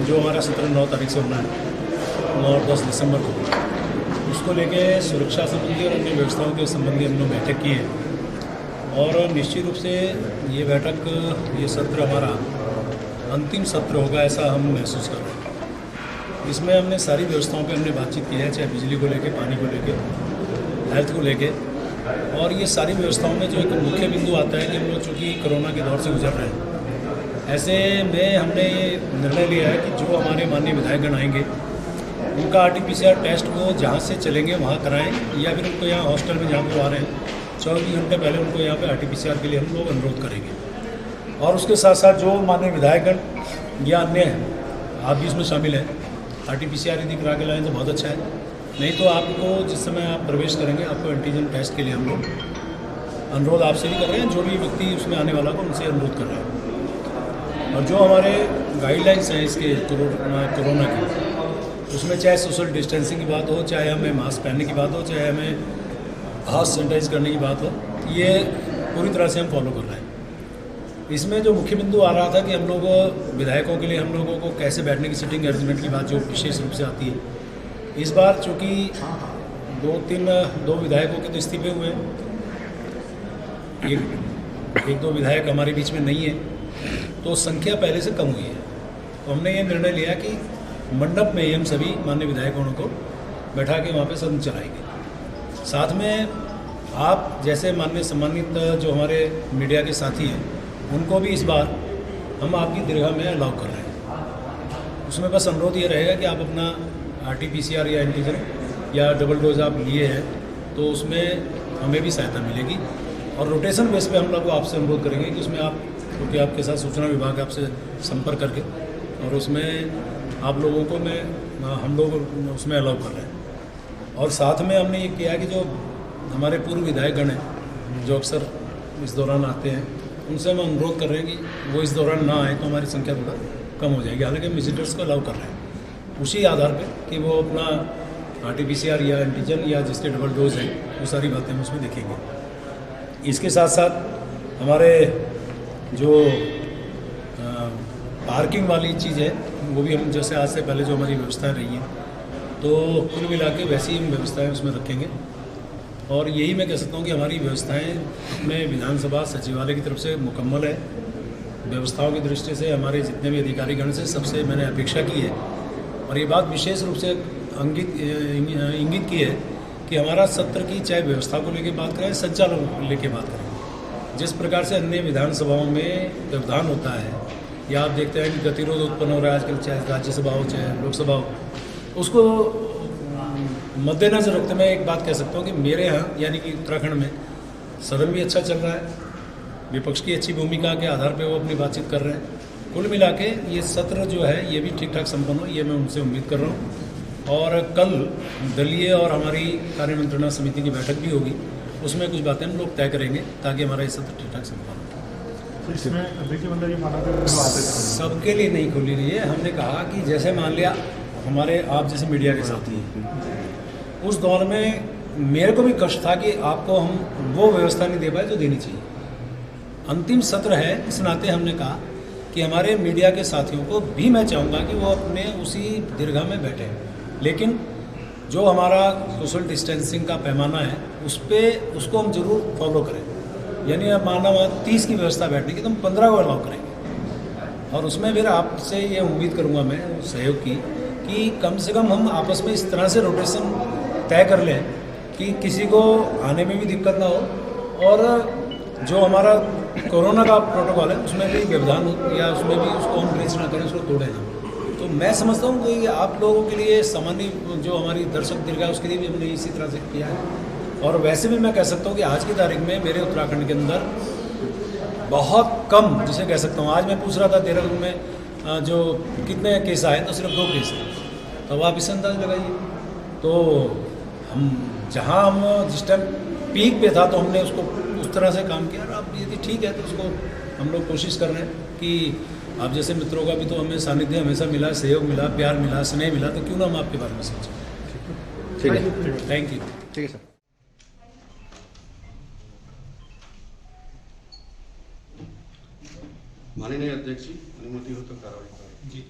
जो हमारा सत्र 9 तारीख से होना है 9 और 10 दिसंबर को, उसको लेके सुरक्षा संबंधी और अन्य व्यवस्थाओं के संबंधी हम लोग बैठक की है। और निश्चित रूप से ये बैठक, ये सत्र हमारा अंतिम सत्र होगा ऐसा हम महसूस कर रहे हैं। इसमें हमने सारी व्यवस्थाओं पे हमने बातचीत की है, चाहे बिजली को लेके, पानी को लेके, हेल्थ को लेके। और ये सारी व्यवस्थाओं में जो एक मुख्य बिंदु आता है कि हम लोग चूँकि कोरोना के दौर से गुजर रहे हैं, ऐसे में हमने ये निर्णय लिया है कि जो हमारे माननीय विधायकगण आएंगे उनका RT-PCR टेस्ट वो जहाँ से चलेंगे वहाँ कराएं, या फिर उनको यहाँ हॉस्टल में जहाँ पर आ रहे हैं 24 घंटे पहले उनको यहाँ पे RT-PCR के लिए हम लोग अनुरोध करेंगे। और उसके साथ साथ जो माननीय विधायकगण या अन्य हैं, आप भी इसमें शामिल हैं, RT-PCR यदि करा के लाएँ तो बहुत अच्छा है, नहीं तो आपको जिस समय आप प्रवेश करेंगे आपको एंटीजन टेस्ट के लिए हम लोग अनुरोध आपसे भी कर रहे हैं, जो भी व्यक्ति उसमें आने वाला को उनसे अनुरोध कर रहे हैं। और जो हमारे गाइडलाइंस हैं इसके कोरोना की, उसमें चाहे सोशल डिस्टेंसिंग की बात हो, चाहे हमें मास्क पहनने की बात हो, चाहे हमें हाथ सैनिटाइज करने की बात हो, ये पूरी तरह से हम फॉलो कर रहे हैं। इसमें जो मुख्य बिंदु आ रहा था कि हम लोग विधायकों के लिए हम लोगों को कैसे बैठने की सीटिंग अरेंजमेंट की बात जो विशेष रूप से आती है, इस बार चूँकि दो विधायकों के तो इस्तीफे हुए हैं, एक दो विधायक हमारे बीच में नहीं है, तो संख्या पहले से कम हुई है। तो हमने ये निर्णय लिया कि मंडप में ही हम सभी माननीय विधायकों को बैठा के वहाँ पे सदन चलाएंगे। साथ में आप जैसे माननीय सम्मानित जो हमारे मीडिया के साथी हैं, उनको भी इस बार हम आपकी दीर्घा में अलाउ कर रहे हैं। उसमें बस अनुरोध ये रहेगा कि आप अपना RT-PCR या एंटीजन या डबल डोज आप लिए हैं तो उसमें हमें भी सहायता मिलेगी। और रोटेशन बेस पे हम लोग आपसे अनुरोध करेंगे कि उसमें आप, क्योंकि आपके साथ सूचना विभाग आपसे संपर्क करके और उसमें आप लोगों को हम लोग उसमें अलाउ कर रहे हैं। और साथ में हमने ये किया कि जो हमारे पूर्व विधायकगण हैं जो अक्सर इस दौरान आते हैं, उनसे हम अनुरोध कर रहे हैं कि वो इस दौरान ना आए तो हमारी संख्या थोड़ा कम हो जाएगी। हालांकि हम विजिटर्स को अलाउ कर रहे हैं उसी आधार पे कि वो अपना RT-PCR या एंटीजन या जिसके डबल डोज है वो सारी बातें हम उसमें देखेंगे। इसके साथ साथ हमारे जो पार्किंग वाली चीज़ है वो भी हम जैसे आज से पहले जो हमारी व्यवस्थाएं रही हैं, तो कुल मिला के वैसी ही व्यवस्थाएं उसमें रखेंगे। और यही मैं कह सकता हूँ कि हमारी व्यवस्थाएं में विधानसभा सचिवालय की तरफ से मुकम्मल है। व्यवस्थाओं की दृष्टि से हमारे जितने भी अधिकारीगण से सबसे मैंने अपेक्षा की है और ये बात विशेष रूप से इंगित की है कि हमारा सत्र की चाहे व्यवस्था को लेकर बात करें, संचालन को लेकर बात करें, जिस प्रकार से अन्य विधानसभाओं में व्यवधान होता है या आप देखते हैं कि गतिरोध उत्पन्न हो रहा है आजकल, चाहे राज्यसभा हो चाहे लोकसभा हो, उसको मद्देनजर रखते मैं एक बात कह सकता हूँ कि मेरे यहाँ यानी कि उत्तराखंड में सदन भी अच्छा चल रहा है, विपक्ष की अच्छी भूमिका के आधार पर वो अपनी बातचीत कर रहे हैं। कुल मिला के ये सत्र जो है ये भी ठीक ठाक संपन्न हो, ये मैं उनसे उम्मीद कर रहा हूँ। और कल दलीय और हमारी कार्य मंत्रणा समिति की बैठक भी होगी, उसमें कुछ बातें हम लोग तय करेंगे ताकि हमारा ये सत्र ठीक ठाक संपन्न हो। सबके लिए नहीं खुली रही है। हमने कहा कि जैसे मान लिया हमारे आप जैसे मीडिया के साथी हैं, उस दौर में मेरे को भी कष्ट था कि आपको हम वो व्यवस्था नहीं दे पाए जो देनी चाहिए। अंतिम सत्र है, इस नाते हमने कहा कि हमारे मीडिया के साथियों को भी मैं चाहूँगा कि वो अपने उसी दीर्घा में बैठे, लेकिन जो हमारा सोशल डिस्टेंसिंग का पैमाना है उसको हम जरूर फॉलो करें। यानी अब माना 30 की व्यवस्था बैठने की तो हम 15 को अलाउ करेंगे। और उसमें फिर आपसे ये उम्मीद करूँगा मैं सहयोग की कि कम से कम हम आपस में इस तरह से रोटेशन तय कर लें कि किसी को आने में भी दिक्कत ना हो और जो हमारा कोरोना का प्रोटोकॉल है उसमें भी व्यवधान हो या उसमें भी उसको हम ब्रीच ना करें, उसको तोड़े ना। तो मैं समझता हूँ कि आप लोगों के लिए सामान्य जो हमारी दर्शक दीर्घा उसके लिए भी हमने इसी तरह से किया है। और वैसे भी मैं कह सकता हूँ कि आज की तारीख में मेरे उत्तराखंड के अंदर बहुत कम, जिसे कह सकता हूँ, आज मैं पूछ रहा था देहरादून में जो कितने केस आए तो सिर्फ 2 केस हैं, तो आप इससे अंदाज लगाइए। तो हम जहाँ हम जिस टाइम पीक पे था तो हमने उसको उस तरह से काम किया। और अब यदि ठीक है तो उसको हम लोग कोशिश कर रहे हैं कि आप जैसे मित्रों का भी तो हमें सानिध्य हमेशा मिला, सहयोग मिला, प्यार मिला, स्नेह मिला, तो क्यों ना हम आपके बारे में सोचें। ठीक है, थैंक यू। ठीक है सर। माननीय अध्यक्ष जी, अनुमति हो तो कार्रवाई करें। जी।